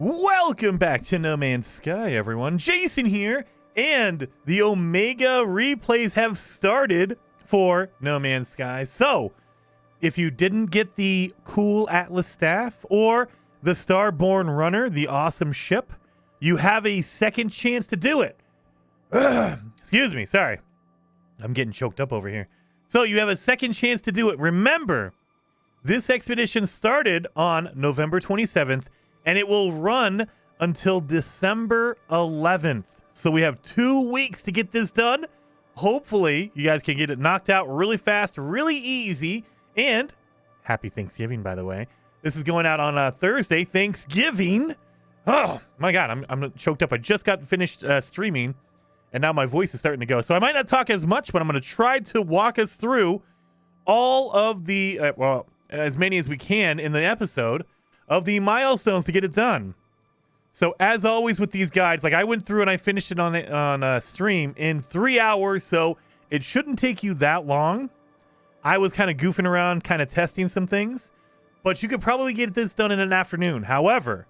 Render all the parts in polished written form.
Welcome back to No Man's Sky, everyone. Jason here, and the Omega replays have started for No Man's Sky. So, if you didn't get the cool Atlas staff or the Starborn Runner, the awesome ship, you have a second chance to do it. Excuse me, sorry. I'm getting choked up over here. So, you have a second chance to do it. Remember, this expedition started on November 27th, and it will run until December 11th. So we have 2 weeks to get this done. Hopefully, you guys can get it knocked out really fast, really easy. And happy Thanksgiving, by the way. This is going out on Thursday, Thanksgiving. Oh, my God, I'm choked up. I just got finished streaming, and now my voice is starting to go. So I might not talk as much, but I'm going to try to walk us through all of the, well, as many as we can in the episode of the milestones to get it done. So as always with these guides, like I went through and I finished it on stream in 3 hours, so it shouldn't take you that long. I was kind of goofing around, kind of testing some things, but you could probably get this done in an afternoon. However,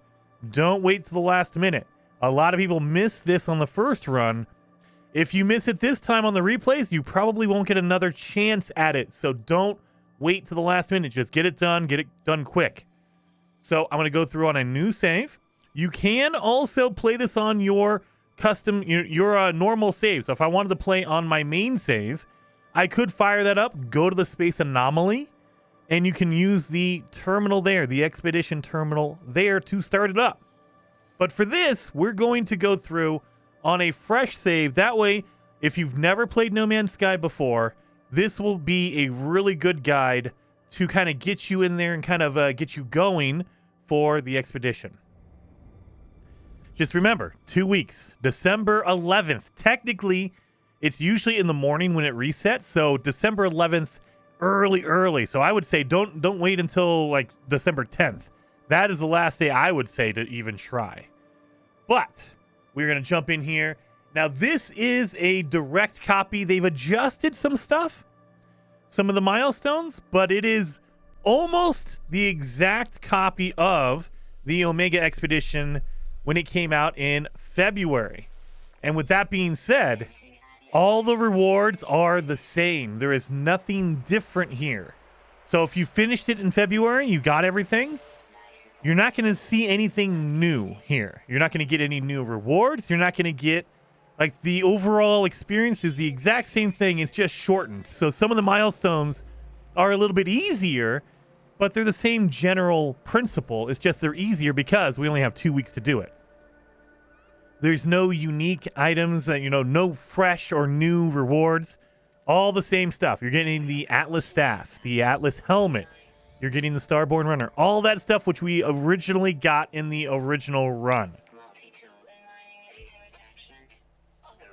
don't wait to the last minute. A lot of people miss this on the first run. If you miss it this time on the replays, you probably won't get another chance at it. So don't wait to the last minute. Just get it done quick. So I'm going to go through on a new save. You can also play this on your custom, your normal save. So if I wanted to play on my main save, I could fire that up, go to the space anomaly, and you can use the terminal there, the expedition terminal there to start it up. But for this, we're going to go through on a fresh save. That way, if you've never played No Man's Sky before, this will be a really good guide to kind of get you in there and kind of get you going for the expedition. Just remember, 2 weeks, December 11th. Technically, it's usually in the morning when it resets, so December 11th, early. So I would say don't wait until like December 10th. That is the last day I would say to even try. But we're going to jump in here. Now, this is a direct copy. They've adjusted some stuff, some of the milestones, but it is almost the exact copy of the Omega Expedition when it came out in February. And with that being said, all the rewards are the same. There is nothing different here. So if you finished it in February, you got everything, you're not going to see anything new here. You're not going to get any new rewards. You're not going to get, like, the overall experience is the exact same thing. It's just shortened. So some of the milestones are a little bit easier, but they're the same general principle. It's just they're easier because we only have 2 weeks to do it. There's no unique items, no fresh or new rewards. All the same stuff. You're getting the Atlas staff, the Atlas helmet. You're getting the Starborn Runner. All that stuff which we originally got in the original run.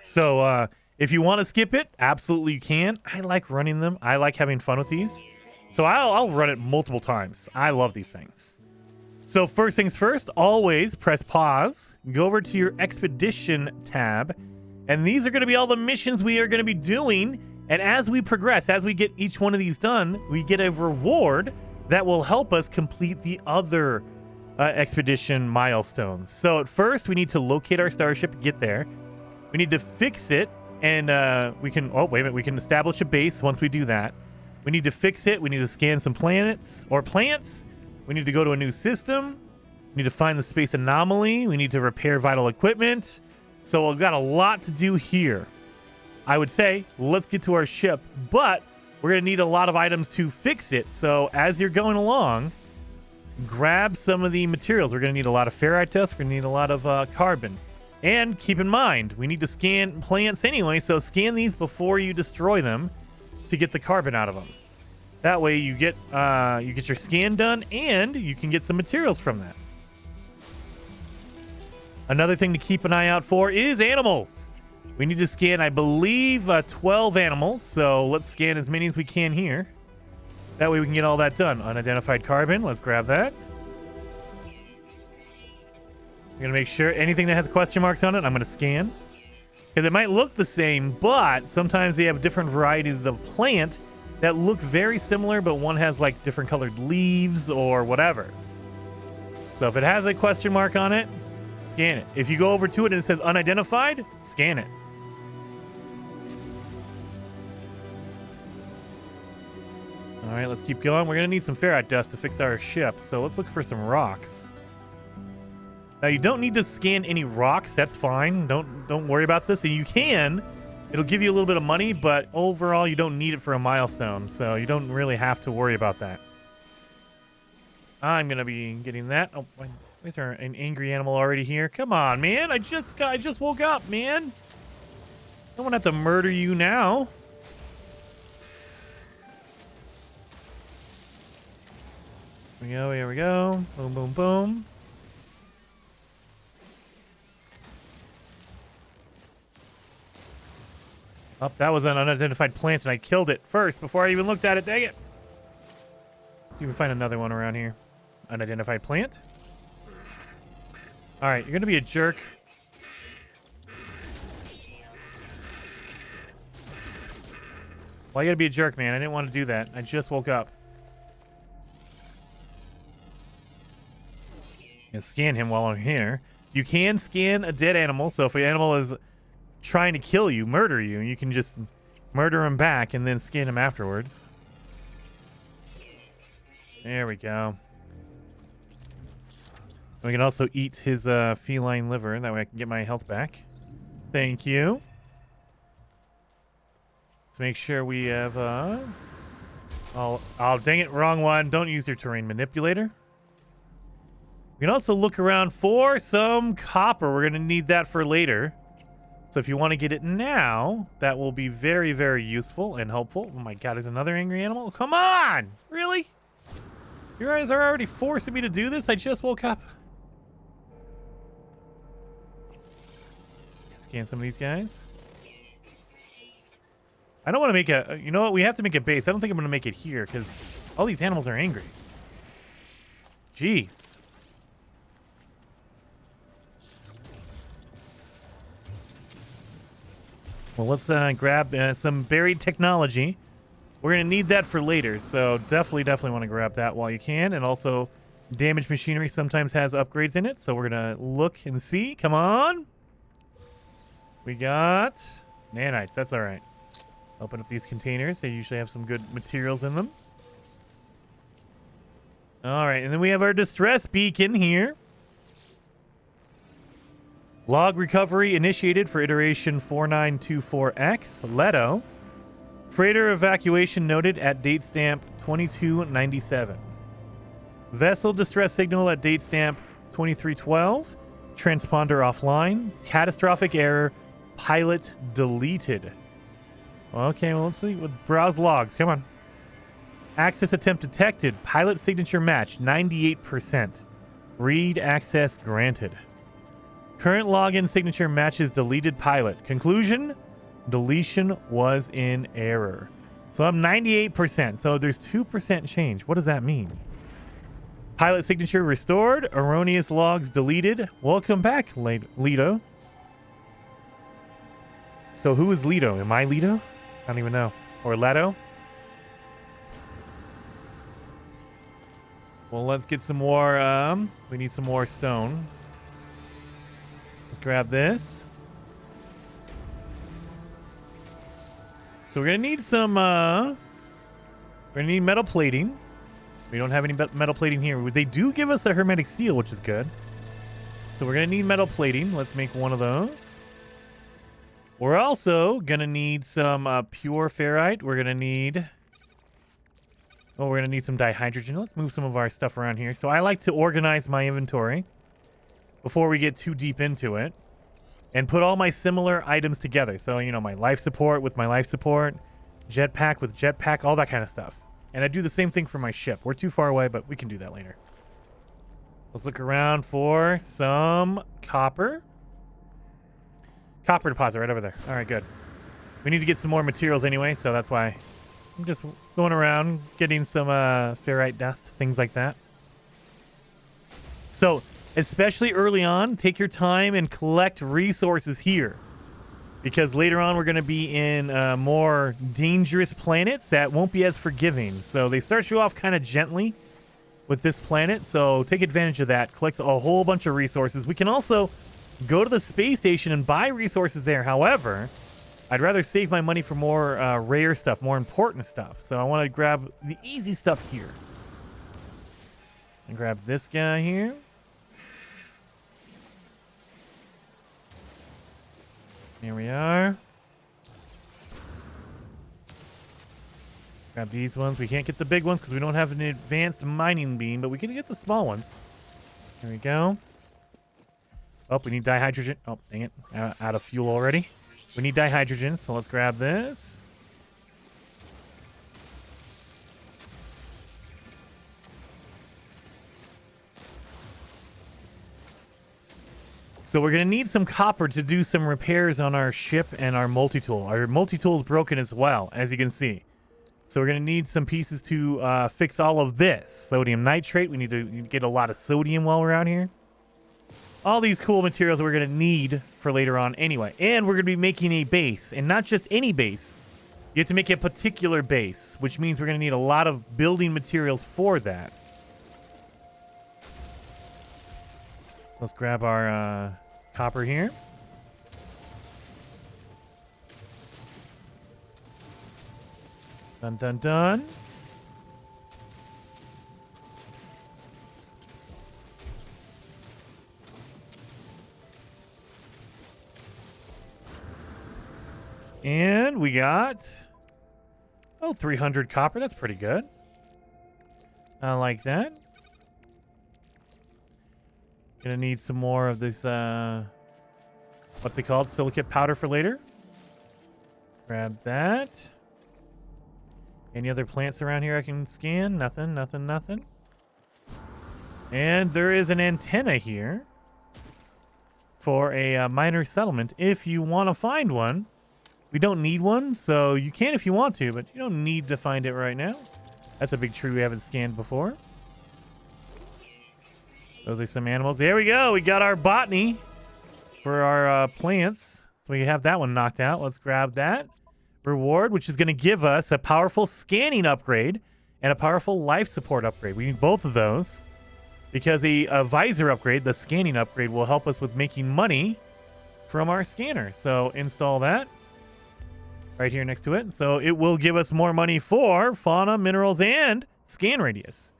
So if you want to skip it, absolutely you can. I like running them. I like having fun with these. So I'll run it multiple times. I love these things. So first things first, always press pause. Go over to your expedition tab. And these are going to be all the missions we are going to be doing. And as we progress, as we get each one of these done, we get a reward that will help us complete the other expedition milestones. So at first, we need to locate our starship, get there. We need to fix it, and we can establish a base once we do that. We need to fix it. We need to scan some planets or plants. We need to go to a new system. We need to find the space anomaly. We need to repair vital equipment. So we've got a lot to do here. I would say, let's get to our ship, but we're going to need a lot of items to fix it. So as you're going along, grab some of the materials. We're going to need a lot of ferrite dust. We're going to need a lot of carbon. And keep in mind, we need to scan plants anyway, so scan these before you destroy them to get the carbon out of them. That way you get your scan done, and you can get some materials from that. Another thing to keep an eye out for is animals. We need to scan, I believe, 12 animals, so let's scan as many as we can here. That way we can get all that done. Unidentified carbon, let's grab that. I'm going to make sure anything that has question marks on it, I'm going to scan. Because it might look the same, but sometimes they have different varieties of plant that look very similar, but one has like different colored leaves or whatever. So if it has a question mark on it, scan it. If you go over to it and it says unidentified, scan it. All right, let's keep going. We're going to need some ferrite dust to fix our ship, so let's look for some rocks. Now, you don't need to scan any rocks. That's fine. Don't worry about this. And you can. It'll give you a little bit of money, but overall, you don't need it for a milestone, so you don't really have to worry about that. I'm going to be getting that. Oh, is there an angry animal already here? Come on, man. I just woke up, man. I don't want to have to murder you now. Here we go. Boom, boom, boom. Oh, that was an unidentified plant, and I killed it first before I even looked at it. Dang it. Let's see if we find another one around here. Unidentified plant. All right, you're going to be a jerk. Why you got to be a jerk, man? I didn't want to do that. I just woke up. Scan him while I'm here. You can scan a dead animal, so if an animal is trying to kill you, murder you, you can just murder him back and then scan him afterwards. There we go. We can also eat his feline liver, that way I can get my health back. Thank you. Let's make sure we have oh dang it, wrong one. Don't use your terrain manipulator. We can also look around for some copper. We're going to need that for later. So if you want to get it now, that will be very, very useful and helpful. Oh my god, there's another angry animal? Come on! Really? You guys are already forcing me to do this? I just woke up. Scan some of these guys. I don't want to make a... You know what? We have to make a base. I don't think I'm going to make it here because all these animals are angry. Jeez. Well, let's grab some buried technology. We're going to need that for later, so definitely want to grab that while you can. And also, damaged machinery sometimes has upgrades in it, so we're going to look and see. Come on. We got nanites. That's all right. Open up these containers. They usually have some good materials in them. All right, and then we have our distress beacon here. Log recovery initiated for iteration 4924X. Leto. Freighter evacuation noted at date stamp 2297. Vessel distress signal at date stamp 2312. Transponder offline. Catastrophic error. Pilot deleted. Okay, well, let's see. Browse logs. Come on. Access attempt detected. Pilot signature match 98%. Read access granted. Current login signature matches deleted pilot. Conclusion, deletion was in error. So I'm 98%. So there's 2% change. What does that mean? Pilot signature restored. Erroneous logs deleted. Welcome back, Leto. So who is Leto? Am I Leto? I don't even know. Or Leto? Well, let's get some more. We need some more stone. Let's grab this. So we're gonna need some. We're gonna need metal plating. We don't have any metal plating here. They do give us a hermetic seal, which is good. So we're gonna need metal plating. Let's make one of those. We're also gonna need some pure ferrite. We're gonna need. Oh, we're gonna need some dihydrogen. Let's move some of our stuff around here. So I like to organize my inventory before we get too deep into it and put all my similar items together. So, you know, my life support with my life support, jetpack with jetpack, all that kind of stuff. And I do the same thing for my ship. We're too far away, but we can do that later. Let's look around for some copper. Copper deposit right over there. All right, good. We need to get some more materials anyway, so that's why I'm just going around getting some ferrite dust, things like that. So, especially early on, take your time and collect resources here. Because later on, we're going to be in more dangerous planets that won't be as forgiving. So they start you off kind of gently. with this planet, so take advantage of that. Collect a whole bunch of resources. We can also go to the space station and buy resources there. However, I'd rather save my money for more rare stuff, more important stuff. So I want to grab the easy stuff here. And grab this guy here. Here we are. Grab these ones. We can't get the big ones because we don't have an advanced mining beam, but we can get the small ones. Here we go. Oh, we need dihydrogen. Oh, dang it. Out of fuel already. We need dihydrogen, so let's grab this. So we're going to need some copper to do some repairs on our ship and our multi-tool. Our multi-tool is broken as well, as you can see. So we're going to need some pieces to fix all of this. Sodium nitrate. We need to get a lot of sodium while we're out here. All these cool materials that we're going to need for later on anyway. And we're going to be making a base. And not just any base. You have to make a particular base, which means we're going to need a lot of building materials for that. Let's grab our copper here. Dun, dun, dun. And we got, 300 copper. That's pretty good. I like that. Gonna need some more of this, what's it called? Silicate powder for later. Grab that. Any other plants around here I can scan? Nothing, nothing, nothing. And there is an antenna here for a minor settlement if you want to find one. We don't need one, so you can if you want to, but you don't need to find it right now. That's a big tree we haven't scanned before. Those are some animals. There we go. We got our botany for our plants. So we have that one knocked out. Let's grab that reward, which is going to give us a powerful scanning upgrade and a powerful life support upgrade. We need both of those because a visor upgrade, the scanning upgrade, will help us with making money from our scanner. So install that right here next to it. So it will give us more money for fauna, minerals, and scan radius.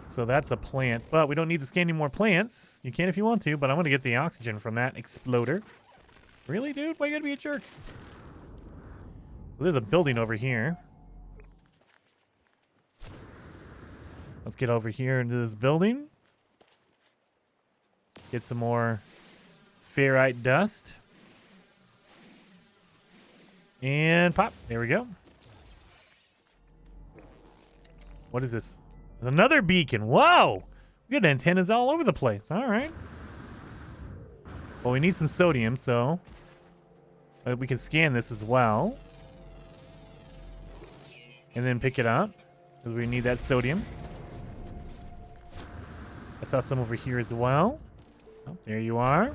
So that's a plant, but we don't need to scan any more plants. You can if you want to, but I'm going to get the oxygen from that exploder. Really, dude? Why you gotta be a jerk? So there's a building over here. Let's get over here into this building. Get some more ferrite dust. And pop. There we go. What is this? There's another beacon. Whoa! We got antennas all over the place. All right. Well, we need some sodium, so we can scan this as well. And then pick it up, because we need that sodium. I saw some over here as well. Oh, there you are.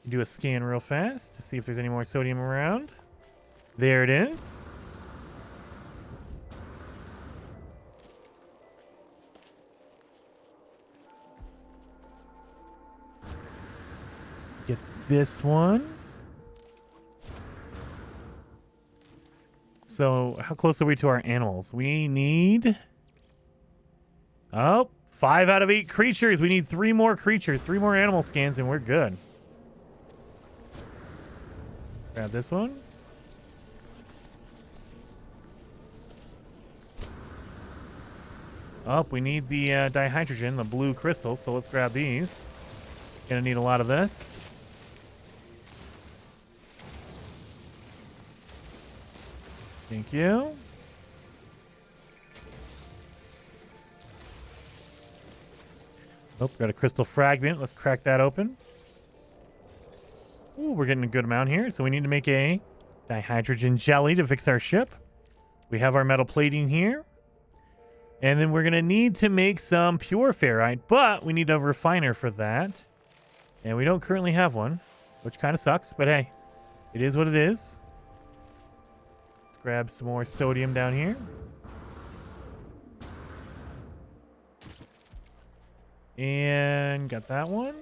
Do a scan real fast to see if there's any more sodium around. There it is. Get this one. So how close are we to our animals? We need 5 out of 8 creatures. We need 3 more creatures, 3 more animal scans, and we're good. Grab this one. We need the dihydrogen, the blue crystals, so let's grab these. Gonna need a lot of this. Thank you. Got a crystal fragment. Let's crack that open. Ooh, we're getting a good amount here. So we need to make a dihydrogen jelly to fix our ship. We have our metal plating here. And then we're going to need to make some pure ferrite, but we need a refiner for that. And we don't currently have one, which kind of sucks, but hey, It is what it is. Let's grab some more sodium down here. And got that one.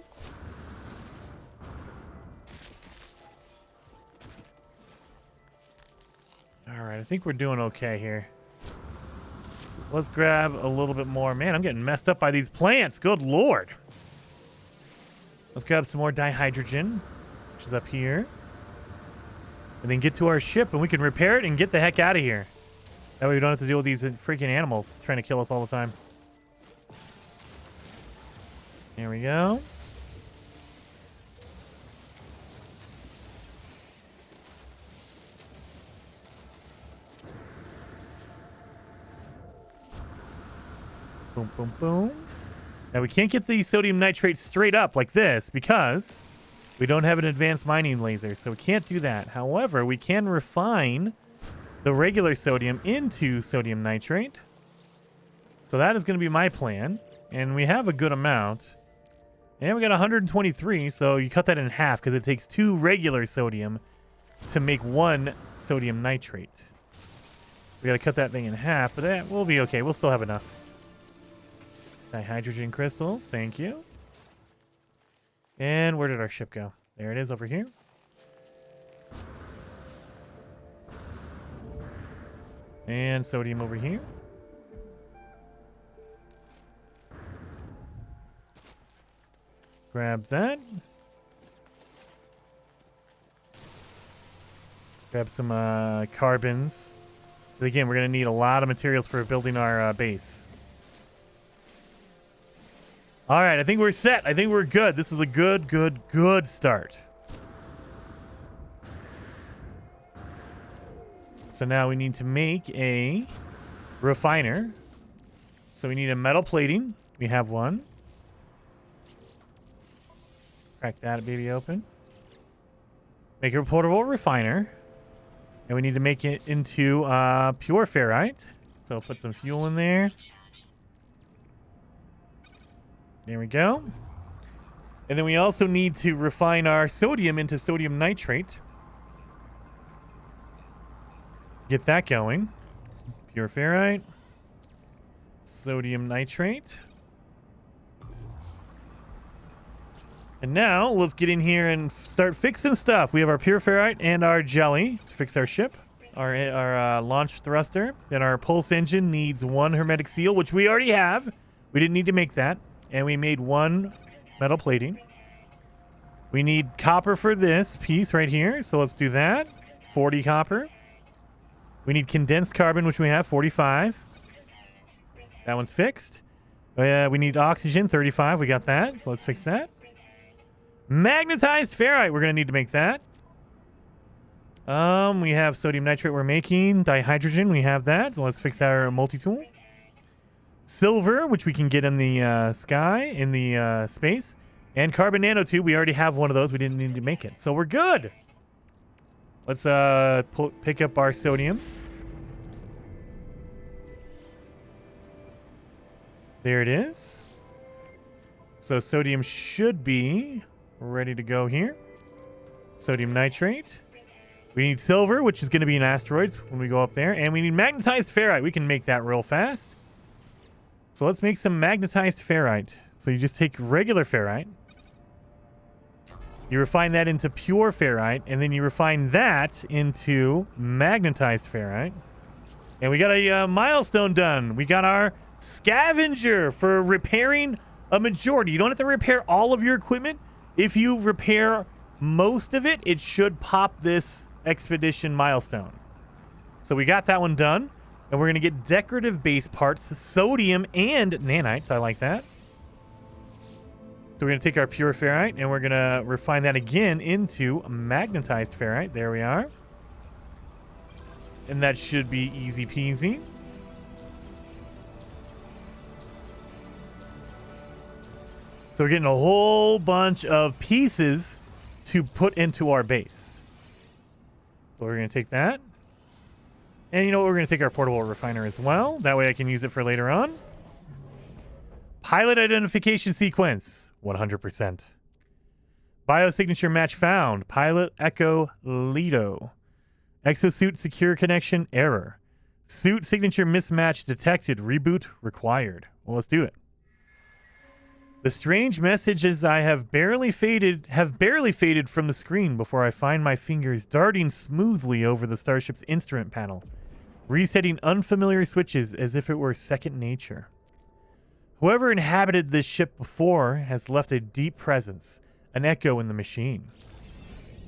All right, I think we're doing okay here. So let's grab a little bit more. Man, I'm getting messed up by these plants. Good Lord. Let's grab some more dihydrogen, which is up here. And then get to our ship, and we can repair it and get the heck out of here. That way we don't have to deal with these freaking animals trying to kill us all the time. There we go. Boom, boom, boom. Now, we can't get the sodium nitrate straight up like this because we don't have an advanced mining laser, so we can't do that. However, we can refine the regular sodium into sodium nitrate. So that is going to be my plan, and we have a good amount. And we got 123, so you cut that in half because it takes 2 regular sodium to make 1 sodium nitrate. We got to cut that thing in half, but that will be okay. We'll still have enough. Dihydrogen crystals, thank you. And where did our ship go? There it is over here. And sodium over here. Grab that. Grab some carbons. But again, we're going to need a lot of materials for building our base. All right, I think we're set. I think we're good. This is a good start. So now we need to make a refiner. So we need a metal plating. We have one. Crack that baby open. Make a portable refiner. And we need to make it into pure ferrite. So put some fuel in there. There we go. And then we also need to refine our sodium into sodium nitrate. Get that going. Pure ferrite. Sodium nitrate. And now let's get in here and start fixing stuff. We have our pure ferrite and our jelly to fix our ship. Our launch thruster. Then our pulse engine needs 1 hermetic seal, which we already have. We didn't need to make that. And we made 1 metal plating. We need copper for this piece right here. So let's do that. 40 copper. We need condensed carbon, which we have, 45. That one's fixed. We need oxygen, 35. We got that. So let's fix that. Magnetized ferrite. We're going to need to make that. We have sodium nitrate we're making. Dihydrogen. We have that. So let's fix our multi-tool. Silver, which we can get in the sky, in the space. And carbon nanotube. We already have one of those. We didn't need to make it. So we're good. Let's pick up our sodium. There it is. So sodium should be ready to go here. Sodium nitrate. We need silver, which is going to be in asteroids when we go up there. And we need magnetized ferrite. We can make that real fast. So let's make some magnetized ferrite. So you just take regular ferrite. You refine that into pure ferrite. And then you refine that into magnetized ferrite. And we got a milestone done. We got our scavenger for repairing a majority. You don't have to repair all of your equipment. If you repair most of it, it should pop this expedition milestone. So we got that one done. And we're going to get decorative base parts, sodium and nanites. I like that. So we're going to take our pure ferrite and we're going to refine that again into magnetized ferrite. There we are. And that should be easy peasy. So we're getting a whole bunch of pieces to put into our base. So we're going to take that. And you know what? We're going to take our portable refiner as well. That way I can use it for later on. Pilot identification sequence. 100%. Biosignature match found. Pilot Echo Lido. Exosuit secure connection error. Suit signature mismatch detected. Reboot required. Well, let's do it. The strange messages I have barely faded from the screen before I find my fingers darting smoothly over the starship's instrument panel, resetting unfamiliar switches as if it were second nature. Whoever inhabited this ship before has left a deep presence, an echo in the machine.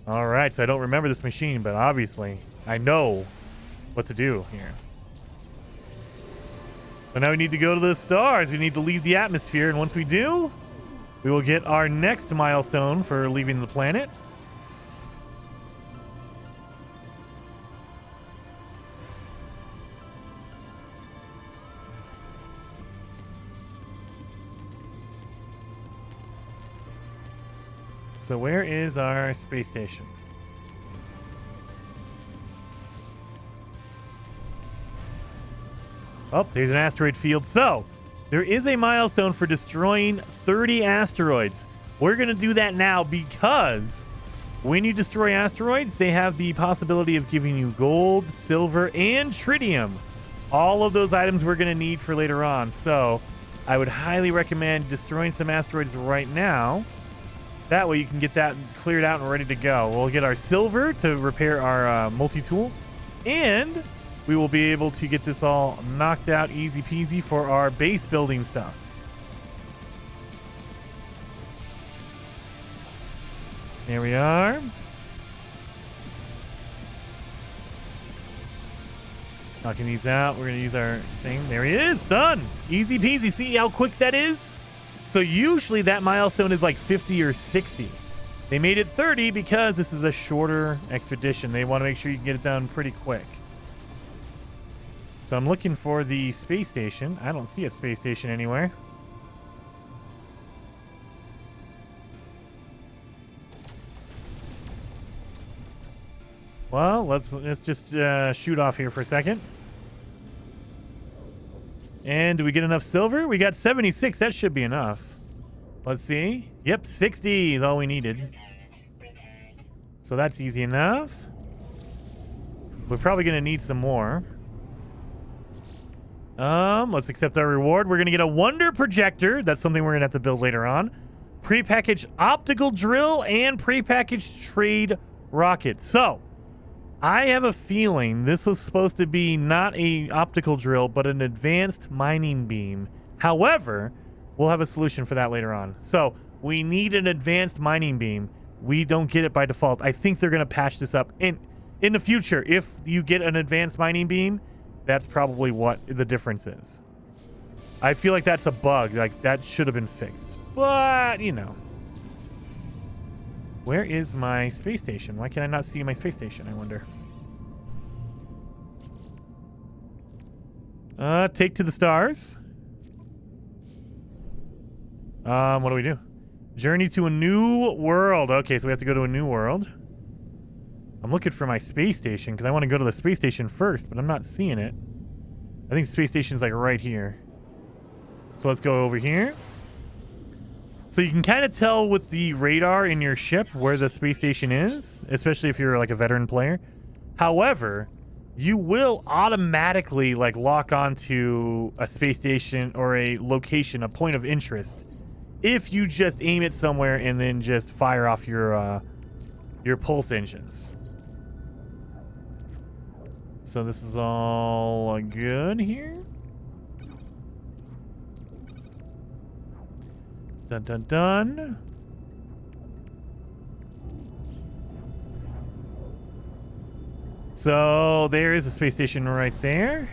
All right, so I don't remember this machine, but obviously I know what to do here. So now we need to go to the stars. We need to leave the atmosphere, and once we do, we will get our next milestone for leaving the planet. So where is our space station? Oh, there's an asteroid field. So, there is a milestone for destroying 30 asteroids. We're going to do that now because when you destroy asteroids, they have the possibility of giving you gold, silver, and tritium. All of those items we're going to need for later on. So, I would highly recommend destroying some asteroids right now. That way you can get that cleared out and ready to go. We'll get our silver to repair our multi-tool. And we will be able to get this all knocked out easy peasy for our base building stuff. There we are. Knocking these out. We're going to use our thing. There he is. Done. Easy peasy. See how quick that is? So usually that milestone is like 50 or 60. They made it 30 because this is a shorter expedition. They want to make sure you can get it done pretty quick. So I'm looking for the space station. I don't see a space station anywhere. Well, let's just shoot off here for a second. And do we get enough silver? We got 76. That should be enough. Let's see. Yep, 60 is all we needed. So that's easy enough. We're probably going to need some more. Let's accept our reward. We're going to get a wonder projector. That's something we're going to have to build later on. Prepackaged optical drill and prepackaged trade rocket. So, I have a feeling this was supposed to be not a optical drill, but an advanced mining beam. However, we'll have a solution for that later on. So, we need an advanced mining beam. We don't get it by default. I think they're going to patch this up. In the future, if you get an advanced mining beam, that's probably what the difference is. I feel like that's a bug. Like, that should have been fixed. But, you know. Where is my space station? Why can I not see my space station, I wonder? Take to the stars. What do we do? Journey to a new world. Okay, so we have to go to a new world. I'm looking for my space station because I want to go to the space station first, but I'm not seeing it. I think the space station's like right here. So let's go over here. So you can kind of tell with the radar in your ship where the space station is, especially if you're like a veteran player. However, you will automatically like lock onto a space station or a location, a point of interest, if you just aim it somewhere and then just fire off your pulse engines. So this is all good here. Dun dun dun. So there is a space station right there.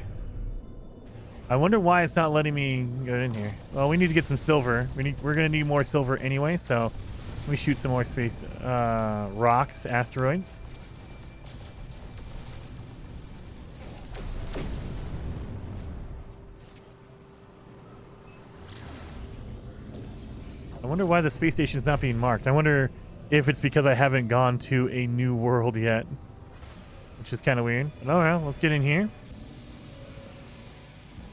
I wonder why it's not letting me go in here. Well, we need to get some silver. We're gonna need more silver anyway, so let me shoot some more space rocks, asteroids. I wonder why the space station is not being marked. I wonder if it's because I haven't gone to a new world yet, which is kind of weird. But all right, let's get in here.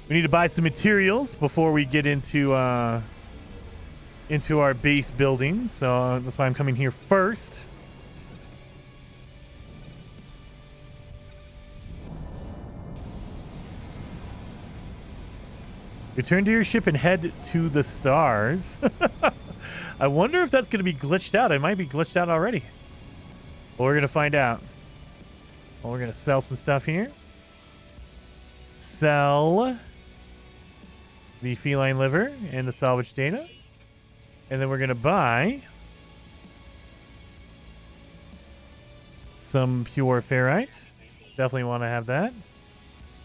We need to buy some materials before we get into into our base building. So that's why I'm coming here first. Return to your ship and head to the stars. I wonder if that's going to be glitched out. It might be glitched out already. Well, we're going to find out. Well, we're going to sell some stuff here. Sell the feline liver and the salvage data. And then we're going to buy some pure ferrite. Definitely want to have that.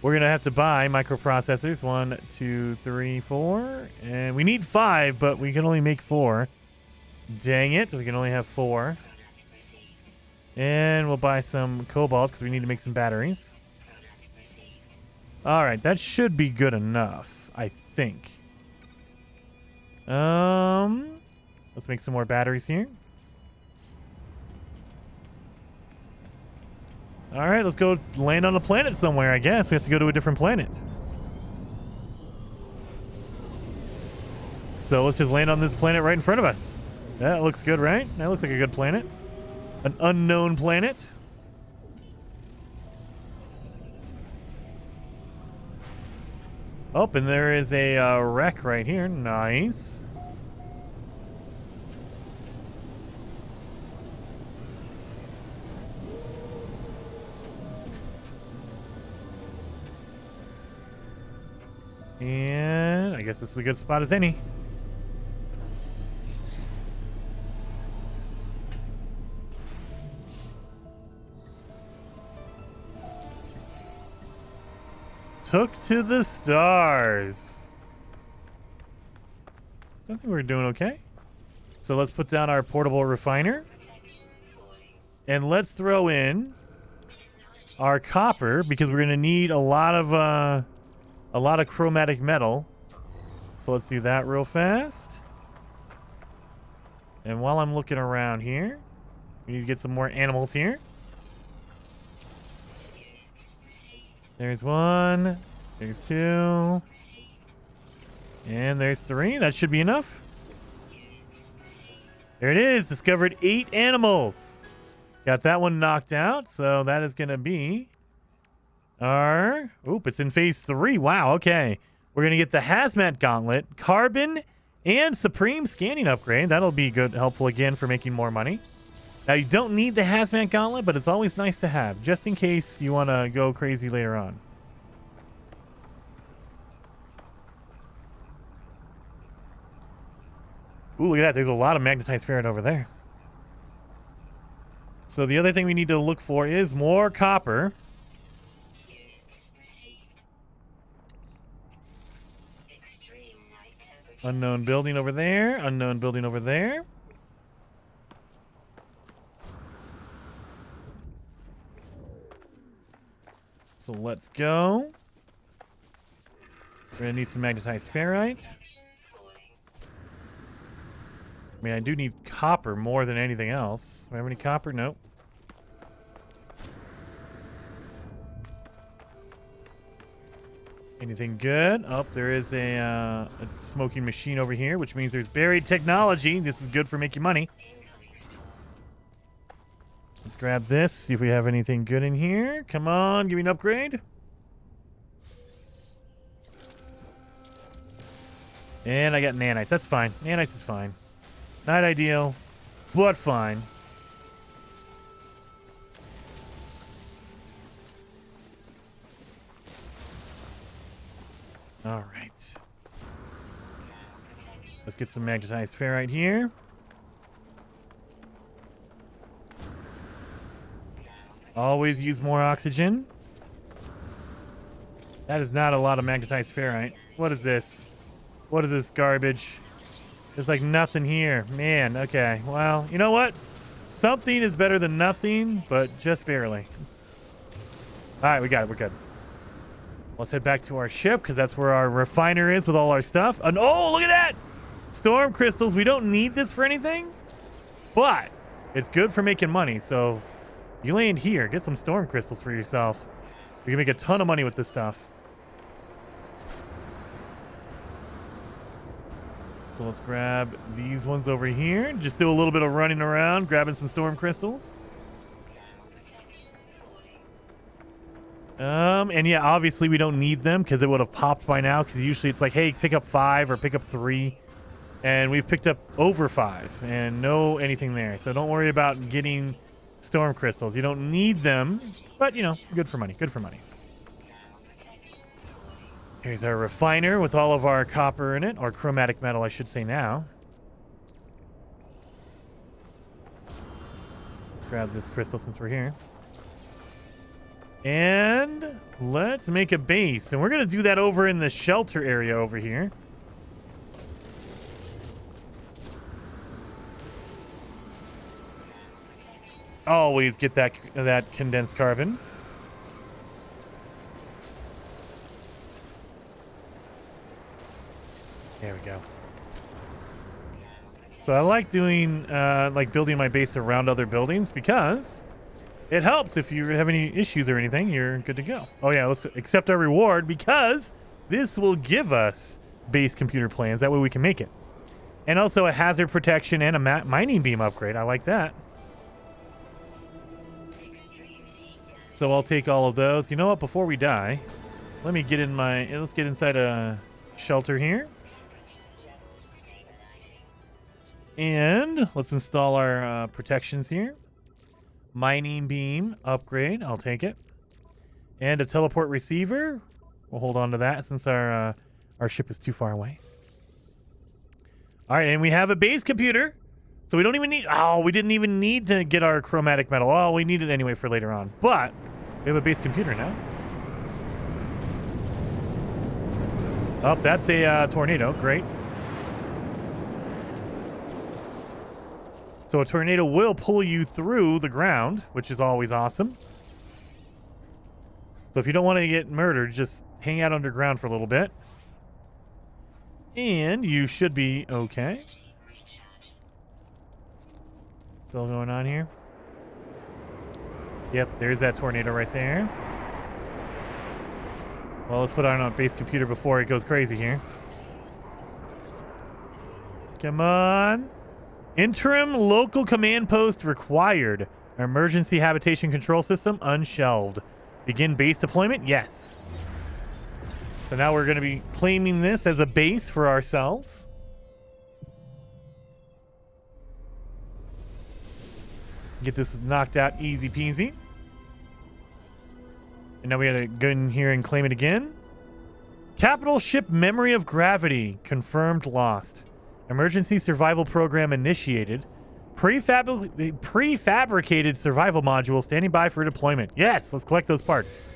We're going to have to buy microprocessors. 1, 2, 3, 4. And we need 5, but we can only make 4. Dang it. We can only have 4. And we'll buy some cobalt because we need to make some batteries. All right. That should be good enough, I think. Let's make some more batteries here. All right, let's go land on a planet somewhere, I guess. We have to go to a different planet. So let's just land on this planet right in front of us. That looks good, right? That looks like a good planet. An unknown planet. Oh, and there is a wreck right here. Nice. And I guess this is a good spot as any. Took to the stars. I think we're doing okay. So let's put down our portable refiner. And let's throw in our copper because we're going to need a lot of chromatic metal. So let's do that real fast. And while I'm looking around here, we need to get some more animals here. There's 1. There's 2. And there's 3. That should be enough. There it is. Discovered 8 animals. Got that one knocked out. So that is going to be our... Oop, it's in phase 3. Wow, okay. We're going to get the Hazmat Gauntlet, Carbon, and Supreme Scanning Upgrade. That'll be good, helpful again for making more money. Now, you don't need the Hazmat Gauntlet, but it's always nice to have, just in case you want to go crazy later on. Ooh, look at that. There's a lot of magnetized ferrite over there. So the other thing we need to look for is more copper. Unknown building over there. Unknown building over there. So let's go. We're going to need some magnetized ferrite. I mean, I do need copper more than anything else. Do I have any copper? Nope. Anything good? Oh, there is a smoking machine over here, which means there's buried technology. This is good for making money. Let's grab this, see if we have anything good in here. Come on, give me an upgrade. And I got nanites. That's fine. Nanites is fine. Not ideal, but fine. All right. Let's get some magnetized ferrite here. Always use more oxygen. That is not a lot of magnetized ferrite. What is this? What is this garbage? There's like nothing here. Man, okay. Well, you know what? Something is better than nothing, but just barely. All right, we got it. We're good. Let's head back to our ship because that's where our refiner is with all our stuff. And oh, look at that! Storm crystals. We don't need this for anything, but it's good for making money. So you land here, get some storm crystals for yourself. You can make a ton of money with this stuff. So let's grab these ones over here. Just do a little bit of running around, grabbing some storm crystals. And yeah, obviously we don't need them because it would have popped by now, because usually it's like, hey, pick up 5 or pick up 3. And we've picked up over 5 and no anything there. So don't worry about getting storm crystals. You don't need them, but you know, good for money. Good for money. Here's our refiner with all of our copper in it, or chromatic metal, I should say now. Grab this crystal since we're here. And let's make a base. And we're going to do that over in the shelter area over here. Always get that condensed carbon. There we go. So I like doing like building my base around other buildings because it helps. If you have any issues or anything, you're good to go. Oh yeah, let's accept our reward because this will give us base computer plans. That way we can make it. And also a hazard protection and a mining beam upgrade. I like that. So I'll take all of those. You know what? Before we die, let me get in let's get inside a shelter here. And let's install our protections here. Mining beam upgrade. I'll take it. And a teleport receiver. We'll hold on to that since our ship is too far away. All right, and we have a base computer. So we don't even need... Oh, we didn't even need to get our chromatic metal. Oh, we need it anyway for later on. But we have a base computer now. Oh, that's a tornado. Great. So a tornado will pull you through the ground, which is always awesome. So if you don't want to get murdered, just hang out underground for a little bit. And you should be okay. Still going on here? Yep, there's that tornado right there. Well, let's put on a base computer before it goes crazy here. Come on. Interim local command post required. Emergency habitation control system unshelved. Begin base deployment? Yes. So now we're going to be claiming this as a base for ourselves. Get this knocked out easy peasy. And now we gotta go in here and claim it again. Capital ship memory of gravity confirmed lost. Emergency survival program initiated. Prefabricated survival module standing by for deployment. Yes, let's collect those parts.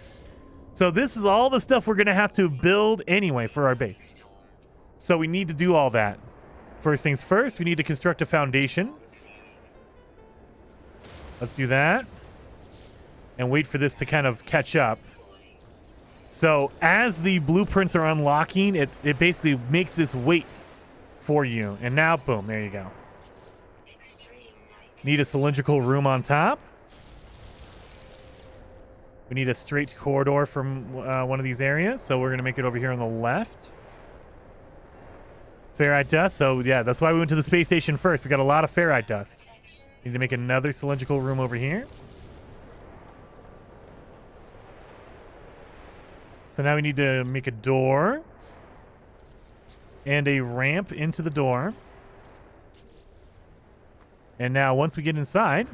So this is all the stuff we're gonna have to build anyway for our base. So we need to do all that. First things first, we need to construct a foundation. Let's do that. And wait for this to kind of catch up. So as the blueprints are unlocking, it basically makes this wait for you. And now, boom, there you go. Need a cylindrical room on top. We need a straight corridor from one of these areas. So we're going to make it over here on the left. Ferrite dust. So yeah, that's why we went to the space station first. We got a lot of ferrite dust. Need to make another cylindrical room over here. So now we need to make a door and a ramp into the door. And now once we get inside,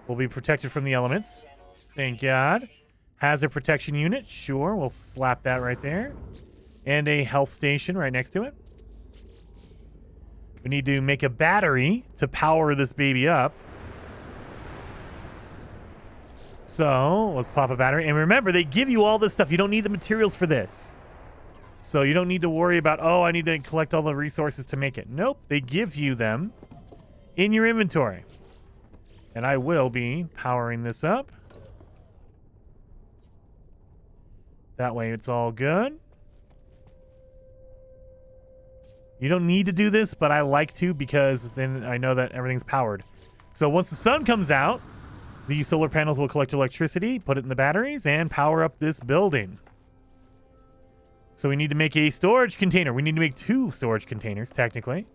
we'll be protected from the elements. Thank God. Hazard protection unit. Sure, we'll slap that right there. And a health station right next to it. We need to make a battery to power this baby up. So let's pop a battery. And remember, they give you all this stuff. You don't need the materials for this. So you don't need to worry about, oh, I need to collect all the resources to make it. Nope, they give you them in your inventory. And I will be powering this up. That way it's all good. You don't need to do this, but I like to because then I know that everything's powered. So once the sun comes out, the solar panels will collect electricity, put it in the batteries, and power up this building. So we need to make a storage container. We need to make 2 storage containers, technically.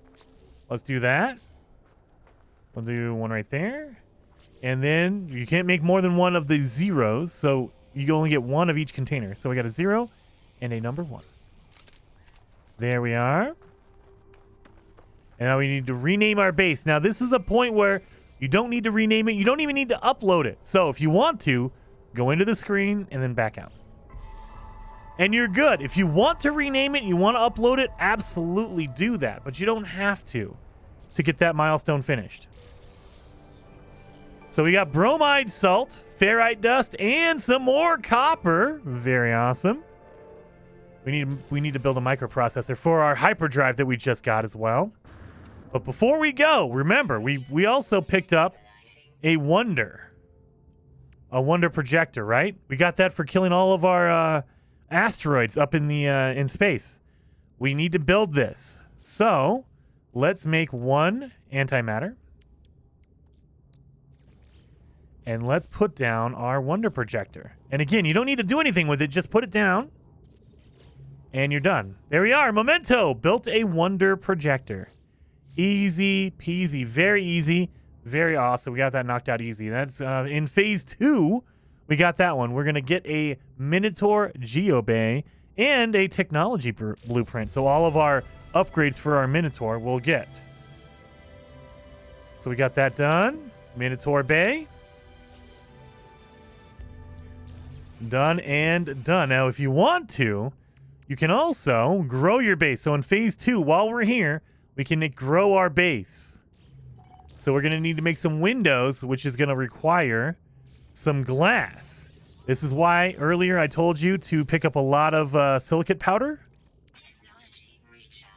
Let's do that. We'll do one right there. And then you can't make more than one of the zeros, so you only get one of each container. So we got a 0 and a number 1. There we are. And now we need to rename our base. Now, this is a point where you don't need to rename it. You don't even need to upload it. So if you want to, go into the screen and then back out. And you're good. If you want to rename it, you want to upload it, absolutely do that. But you don't have to get that milestone finished. So we got bromide salt, ferrite dust, and some more copper. Very awesome. We need to build a microprocessor for our hyperdrive that we just got as well. But before we go, remember, we also picked up a wonder projector, right? We got that for killing all of our asteroids up in the in space. We need to build this. So let's make 1 antimatter. And let's put down our wonder projector. And again, you don't need to do anything with it. Just put it down. And you're done. There we are. Memento built a wonder projector. Easy peasy. Very easy. Very awesome. We got that knocked out easy. That's in phase 2. We got that one. We're going to get a Minotaur Geobay and a technology blueprint. So all of our upgrades for our Minotaur we'll get. So we got that done. Minotaur Bay. Done and done. Now, if you want to, you can also grow your base. So in phase 2, while we're here, we can grow our base. So we're going to need to make some windows, which is going to require some glass. This is why earlier I told you to pick up a lot of silicate powder.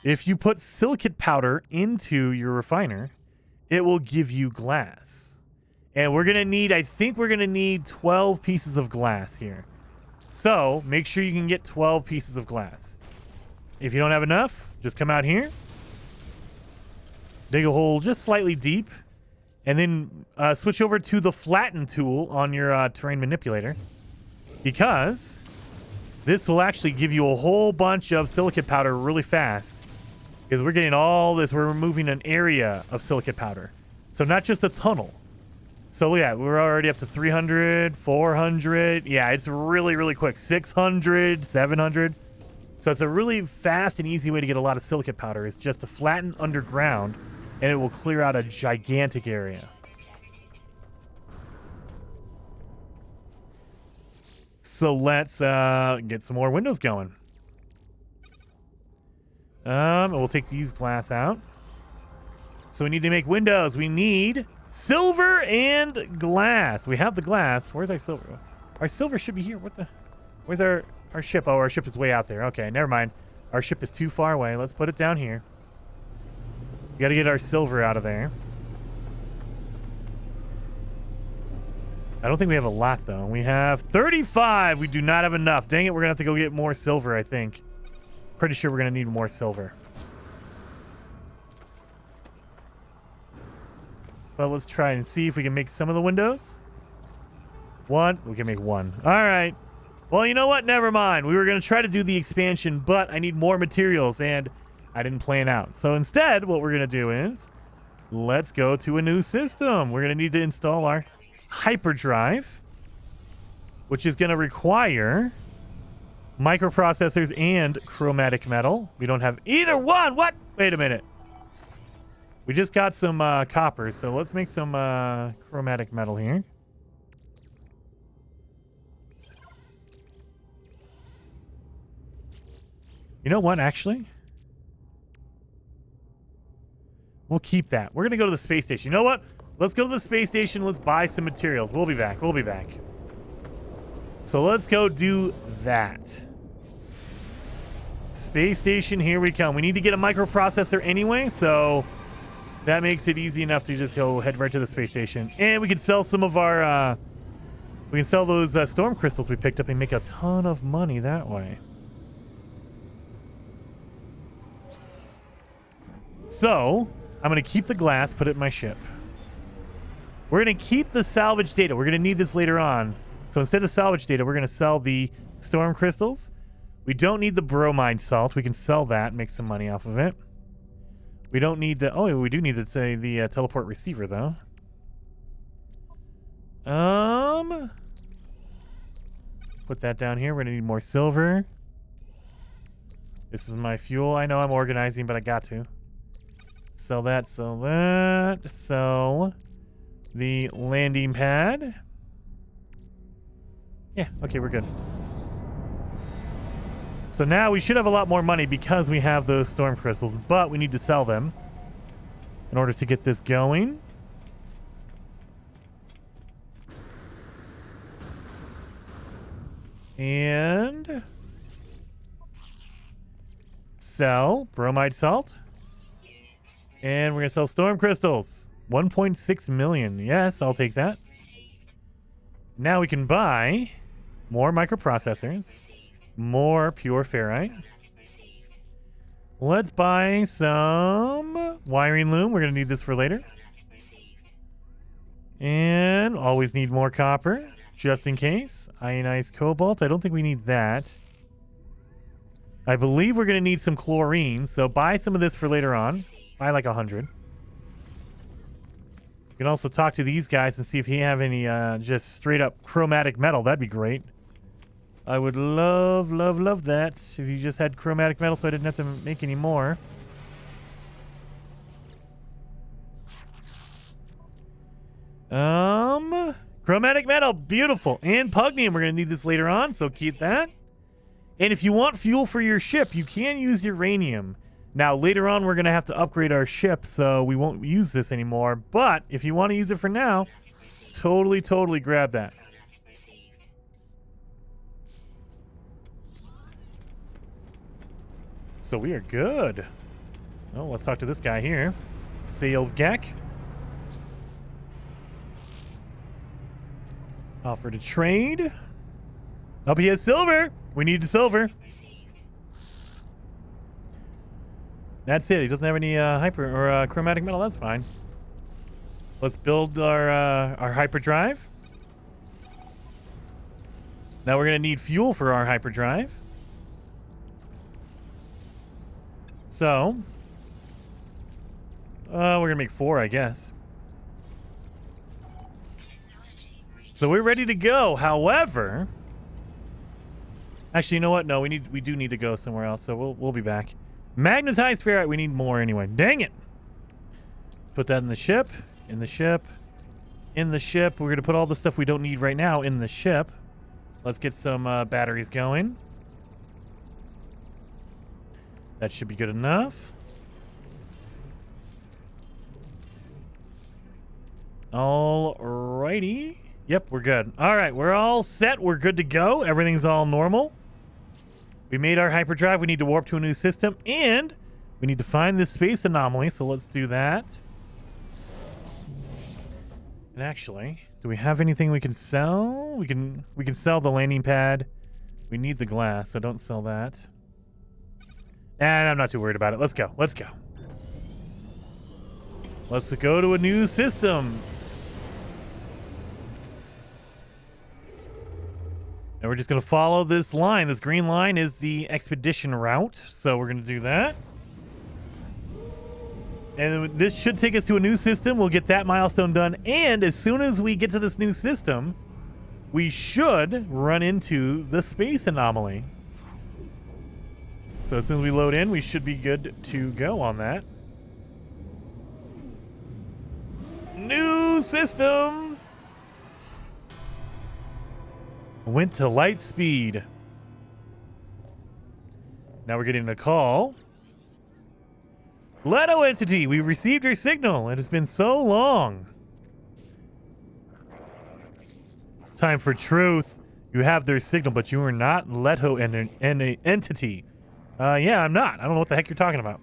If you put silicate powder into your refiner, it will give you glass. And we're going to need, I think we're going to need 12 pieces of glass here. So make sure you can get 12 pieces of glass. If you don't have enough, just come out here. Dig a hole just slightly deep. And then switch over to the flatten tool on your terrain manipulator. Because this will actually give you a whole bunch of silicate powder really fast. Because we're getting all this. We're removing an area of silicate powder. So not just a tunnel. So yeah, we're already up to 300, 400. Yeah, it's really, really quick. 600, 700. So it's a really fast and easy way to get a lot of silicate powder. Is just to flatten underground. And it will clear out a gigantic area. So let's get some more windows going. We'll take these glass out. So we need to make windows. We need silver and glass. We have the glass. Where's our silver? Our silver should be here. What the? Where's our ship? Oh, our ship is way out there. Okay, never mind. Our ship is too far away. Let's put it down here. We got to get our silver out of there. I don't think we have a lot, though. We have 35. We do not have enough. Dang it, we're going to have to go get more silver, I think. Pretty sure we're going to need more silver. But let's try and see if we can make some of the windows. One. We can make one. All right. Well, you know what? Never mind. We were going to try to do the expansion, but I need more materials, and I didn't plan out. So instead, what we're going to do is let's go to a new system. We're going to need to install our Hyperdrive, which is going to require microprocessors and chromatic metal. We don't have either one. What? Wait a minute. We just got some copper, so let's make some chromatic metal here. You know what, actually? We'll keep that. We're going to go to the space station. You know what? Let's go to the space station. Let's buy some materials. We'll be back. We'll be back. So let's go do that. Space station, here we come. We need to get a microprocessor anyway, so that makes it easy enough to just go head right to the space station. And we can sell some of our... we can sell those storm crystals we picked up and make a ton of money that way. So, I'm going to keep the glass, put it in my ship. We're going to keep the salvage data. We're going to need this later on. So instead of salvage data, we're going to sell the storm crystals. We don't need the bromide salt. We can sell that and make some money off of it. We don't need the... Oh, we do need to say the teleport receiver, though. Put that down here. We're going to need more silver. This is my fuel. I know I'm organizing, but I got to. Sell that, sell that. Sell the landing pad. Yeah, okay, we're good. So now we should have a lot more money because we have those storm crystals, but we need to sell them in order to get this going. And sell bromide salt. And we're going to sell storm crystals. 1.6 million. Yes, I'll take that. Now we can buy more microprocessors. More pure ferrite. Let's buy some wiring loom. We're going to need this for later. And always need more copper, just in case. Ionized cobalt. I don't think we need that. I believe we're going to need some chlorine, so buy some of this for later on. Buy like 100. You can also talk to these guys and see if you have any just straight up chromatic metal. That'd be great. I would love, love, love that if you just had chromatic metal so I didn't have to make any more. Chromatic metal, beautiful. And pugnium, we're going to need this later on, so keep that. And if you want fuel for your ship, you can use uranium. Now, later on, we're going to have to upgrade our ship, so we won't use this anymore. But if you want to use it for now, totally, totally grab that. So we are good. Oh, let's talk to this guy here. Sales Gek. Offer to trade. Oh, he has silver. We need the silver. That's it. He doesn't have any chromatic metal. That's fine. Let's build our hyperdrive. Now we're going to need fuel for our hyperdrive. So, we're going to make 4, I guess. So we're ready to go. However, actually, you know what? No, we do need to go somewhere else, so we'll be back. Magnetized ferrite, we need more anyway. Dang it. Put that in the ship, in the ship, in the ship. We're going to put all the stuff we don't need right now in the ship. Let's get some batteries going. That should be good enough. Alrighty. Yep, we're good. All right, we're all set. We're good to go. Everything's all normal. We made our hyperdrive. We need to warp to a new system, and we need to find this space anomaly, so let's do that. And actually, do we have anything we can sell? We can sell the landing pad. We need the glass, so don't sell that. And I'm not too worried about it. Let's go. Let's go. Let's go to a new system. And we're just going to follow this line. This green line is the expedition route. So we're going to do that. And this should take us to a new system. We'll get that milestone done. And as soon as we get to this new system, we should run into the space anomaly. So as soon as we load in, we should be good to go on that. New system. Went to light speed. Now we're getting a call. Leto entity, we received your signal. It has been so long. Time for truth. You have their signal, but you are not Leto entity. Yeah, I'm not. I don't know what the heck you're talking about.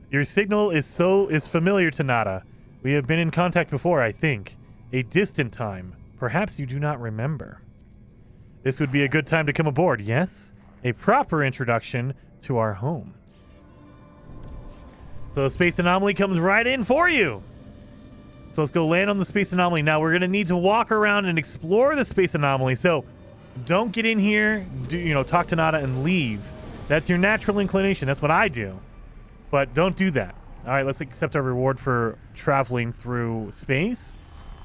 Your signal is familiar to Nada. We have been in contact before, I think. A distant time. Perhaps you do not remember. This would be a good time to come aboard, yes? A proper introduction to our home. So the space anomaly comes right in for you. So let's go land on the space anomaly. Now we're going to need to walk around and explore the space anomaly. So Don't get in here, talk to Nada and leave. That's your natural inclination. That's what I do. But don't do that. All right, let's accept our reward for traveling through space.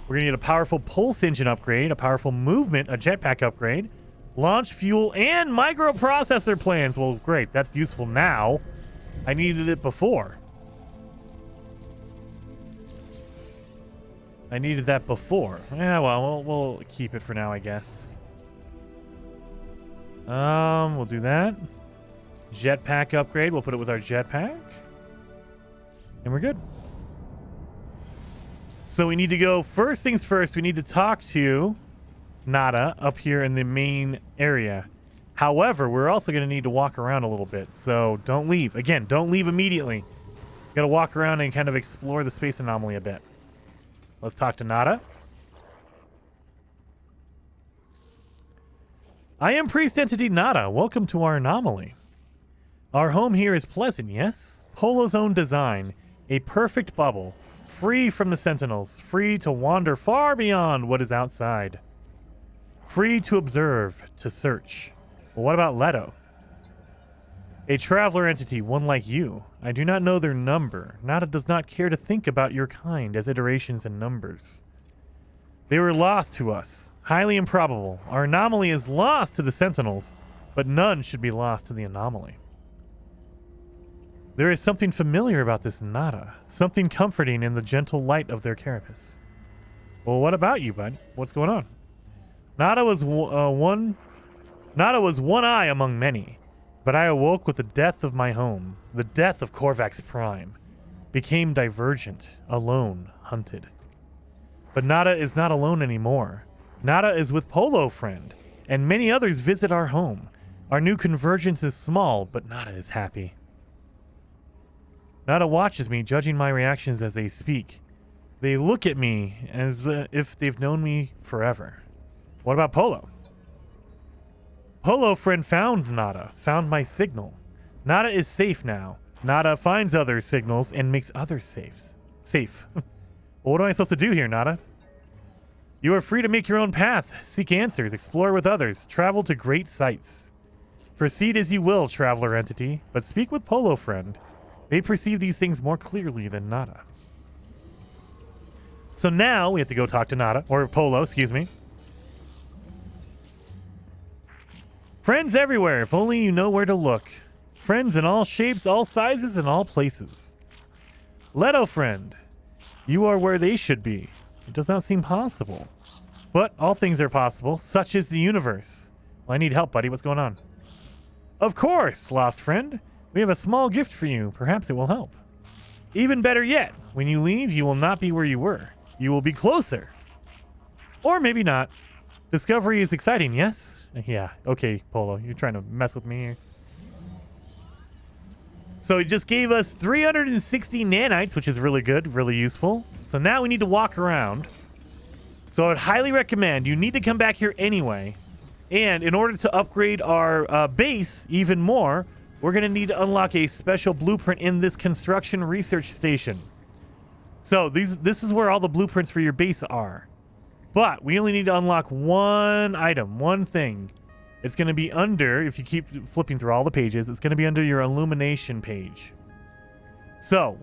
We're going to need a powerful pulse engine upgrade, a powerful movement, a jetpack upgrade, launch fuel, and microprocessor plans. Well, great. That's useful now. I needed it before. I needed that before. Yeah, well, we'll keep it for now, I guess. We'll do that. Jetpack upgrade. We'll put it with our jetpack. And we're good. So we need to go, first things first, we need to talk to Nada up here in the main area. However, we're also going to need to walk around a little bit. So don't leave. Again, don't leave immediately. Got to walk around and kind of explore the space anomaly a bit. Let's talk to Nada. I am Priest Entity Nada. Welcome to our anomaly. Our home here is pleasant, yes? Polo's own design. A perfect bubble. Free from the sentinels. Free to wander far beyond what is outside. Free to observe, to search. Well, what about Leto? A traveler entity, one like you. I do not know their number. Nada does not care to think about your kind as iterations and numbers. They were lost to us. Highly improbable. Our anomaly is lost to the sentinels, but none should be lost to the anomaly. There is something familiar about this Nada. Something comforting in the gentle light of their carapace. Well, what about you, bud? What's going on? Nada was one eye among many. But I awoke with the death of my home, the death of Korvax Prime, became divergent, alone, hunted. But Nada is not alone anymore. Nada is with Polo Friend, and many others visit our home. Our new convergence is small, but Nada is happy. Nada watches me, judging my reactions as they speak. They look at me as if they've known me forever. What about Polo? Polo Friend found Nada, found my signal. Nada is safe now. Nada finds other signals and makes others safe. Well, what am I supposed to do here, Nada? You are free to make your own path, seek answers, explore with others, travel to great sights. Proceed as you will, traveler entity, but speak with Polo Friend. They perceive these things more clearly than Nada. So now we have to go talk to Nada, or Polo, excuse me. Friends everywhere, if only you know where to look. Friends in all shapes, all sizes, and all places. Leto Friend, you are where they should be. It does not seem possible. But all things are possible, such is the universe. Well, I need help, buddy. What's going on? Of course, Lost Friend. We have a small gift for you. Perhaps it will help. Even better yet, when you leave, you will not be where you were. You will be closer. Or maybe not. Discovery is exciting, yes? Yeah, okay, Polo. You're trying to mess with me here. So it just gave us 360 nanites, which is really good, really useful. So now we need to walk around. So I would highly recommend, you need to come back here anyway. And in order to upgrade our base even more, we're going to need to unlock a special blueprint in this construction research station. So this is where all the blueprints for your base are. But we only need to unlock one item, one thing. It's going to be under, if you keep flipping through all the pages, it's going to be under your illumination page. So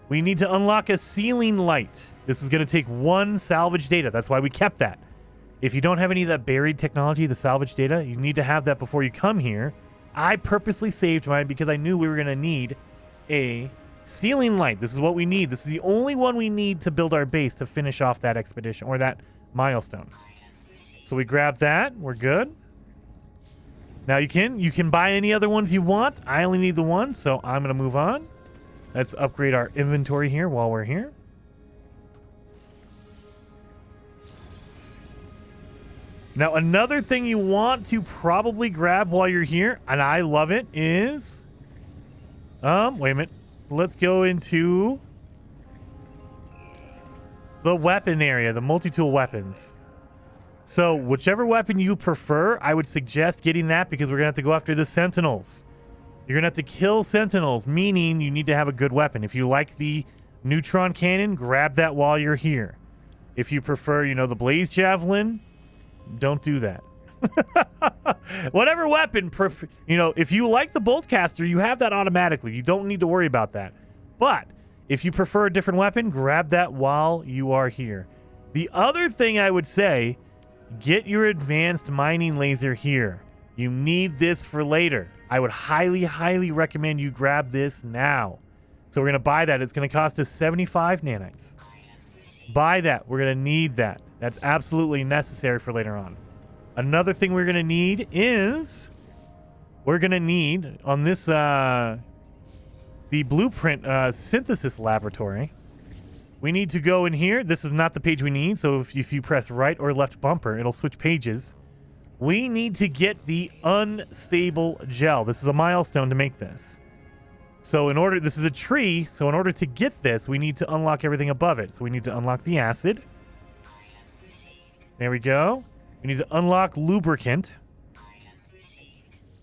we need to unlock a ceiling light. This is going to take one salvage data. That's why we kept that. If you don't have any of that buried technology, the salvage data, you need to have that before you come here. I purposely saved mine because I knew we were going to need a ceiling light. This is what we need. This is the only one we need to build our base to finish off that expedition or that milestone. So we grab that. We're good. Now you can buy any other ones you want. I only need the one, so I'm going to move on. Let's upgrade our inventory here while we're here. Now, another thing you want to probably grab while you're here, and I love it, is... wait a minute. Let's go into the weapon area, the multi-tool weapons. So, whichever weapon you prefer, I would suggest getting that because we're going to have to go after the Sentinels. You're going to have to kill Sentinels, meaning you need to have a good weapon. If you like the neutron cannon, grab that while you're here. If you prefer, the blaze javelin... don't do that. Whatever weapon, you know, if you like the Boltcaster, you have that automatically. You don't need to worry about that. But if you prefer a different weapon, grab that while you are here. The other thing I would say, get your advanced mining laser here. You need this for later. I would highly, highly recommend you grab this now. So we're going to buy that. It's going to cost us 75 nanites. Buy that. We're going to need that. That's absolutely necessary for later on. Another thing we're going to need is we're going to need on this the blueprint synthesis laboratory. We need to go in here. This is not the page we need. So if you press right or left bumper, it'll switch pages. We need to get the unstable gel. This is a milestone to make this. So this is a tree. So in order to get this, we need to unlock everything above it. So we need to unlock the acid. There we go. We need to unlock lubricant.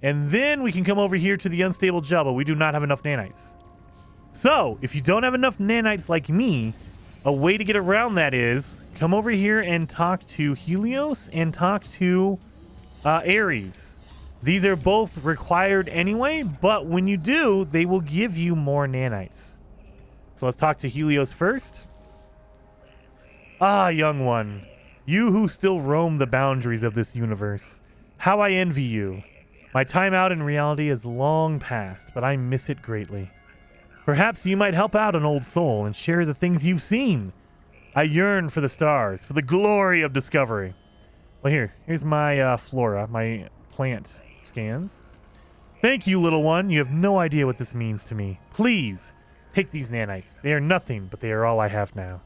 And then we can come over here to the unstable gel, but we do not have enough nanites. So if you don't have enough nanites like me, a way to get around that is come over here and talk to Helios and talk to Ares. These are both required anyway, but when you do, they will give you more nanites. So let's talk to Helios first. Ah, young one, you who still roam the boundaries of this universe. How I envy you. My time out in reality is long past, but I miss it greatly. Perhaps you might help out an old soul and share the things you've seen. I yearn for the stars, for the glory of discovery. Well, here's my flora, my plant scans. Thank you, little one. You have no idea what this means to me. Please, take these nanites. They are nothing, but they are all I have now.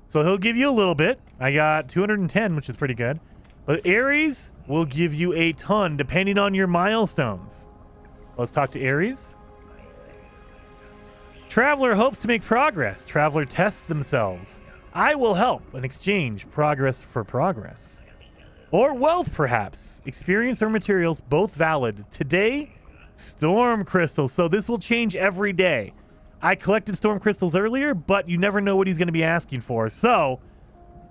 So he'll give you a little bit. I got 210, which is pretty good. But Ares will give you a ton, depending on your milestones. Let's talk to Ares. Traveler hopes to make progress. Traveler tests themselves. I will help and exchange progress for progress. Or wealth, perhaps. Experience or materials, both valid. Today, storm crystals. So this will change every day. I collected storm crystals earlier, but you never know what he's going to be asking for. So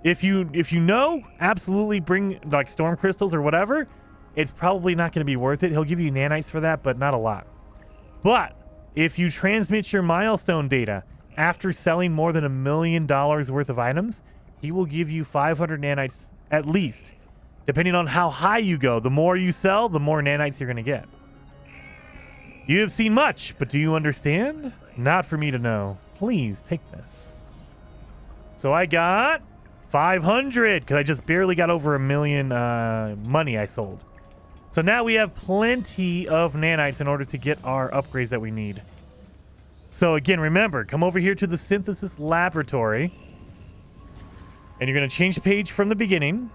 if you know, absolutely bring like storm crystals or whatever. It's probably not going to be worth it. He'll give you nanites for that, but not a lot. But if you transmit your milestone data after selling more than $1 million worth of items, he will give you 500 nanites at least. Depending on how high you go, the more you sell, the more nanites you're going to get. You have seen much, but do you understand? Not for me to know. Please take this. So I got 500 because I just barely got over $1 million money I sold. So now we have plenty of nanites in order to get our upgrades that we need. So again, remember, come over here to the synthesis laboratory. And you're going to change the page from the beginning.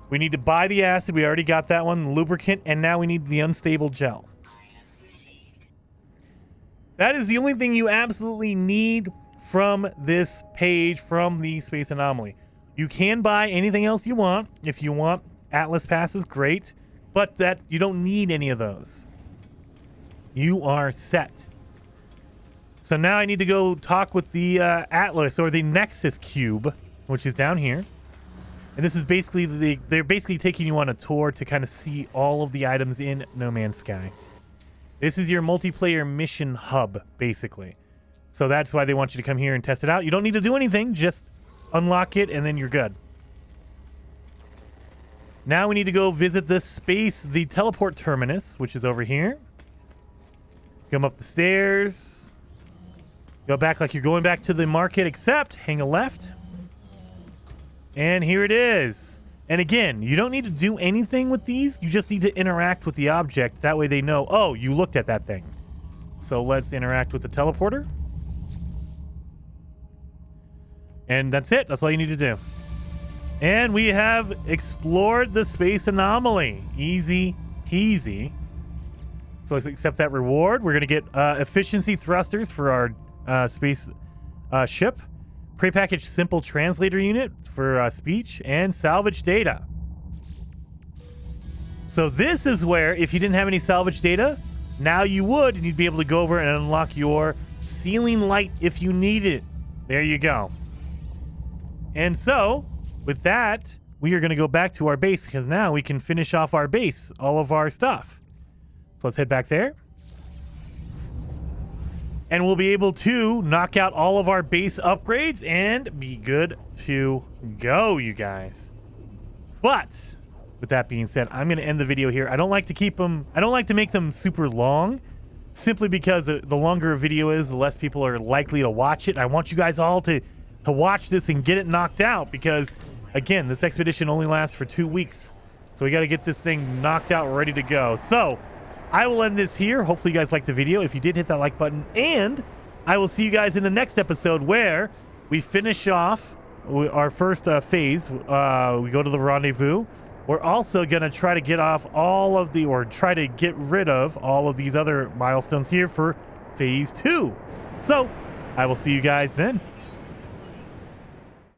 We need to buy the acid. We already got that one. Lubricant. And now we need the unstable gel. That is the only thing you absolutely need from this page from the Space Anomaly. You can buy anything else you want. If you want Atlas passes, great. But that you don't need any of those. You are set. So now I need to go talk with the Atlas or the Nexus Cube, which is down here. And this is basically they're basically taking you on a tour to kind of see all of the items in No Man's Sky. This is your multiplayer mission hub, basically. So that's why they want you to come here and test it out. You don't need to do anything, just unlock it and then you're good. Now we need to go visit the teleport terminus, which is over here. Come up the stairs. Go back like you're going back to the market, except hang a left. And here it is. And again, you don't need to do anything with these. You just need to interact with the object. That way they know, oh, you looked at that thing. So let's interact with the teleporter. And that's it. That's all you need to do. And we have explored the space anomaly. Easy peasy. So let's accept that reward. We're going to get efficiency thrusters for our space ship. Prepackaged simple translator unit for speech and salvage data. So this is where, if you didn't have any salvage data, now you would, and you'd be able to go over and unlock your ceiling light if you need it. There you go. And so, with that, we are going to go back to our base because now we can finish off our base, all of our stuff. So let's head back there. And we'll be able to knock out all of our base upgrades and be good to go, you guys. But with that being said, I'm going to end the video here. I don't like to keep them, I don't like to make them super long, simply because the longer a video is, the less people are likely to watch it. I want you guys all to watch this and get it knocked out because, again, this expedition only lasts for 2 weeks. So we got to get this thing knocked out, ready to go. So I will end this here. Hopefully you guys liked the video. If you did, hit that like button. And I will see you guys in the next episode where we finish off our first phase. We go to the rendezvous. We're also going to try to get off all of the, or try to get rid of all of these other milestones here for phase 2. So I will see you guys then.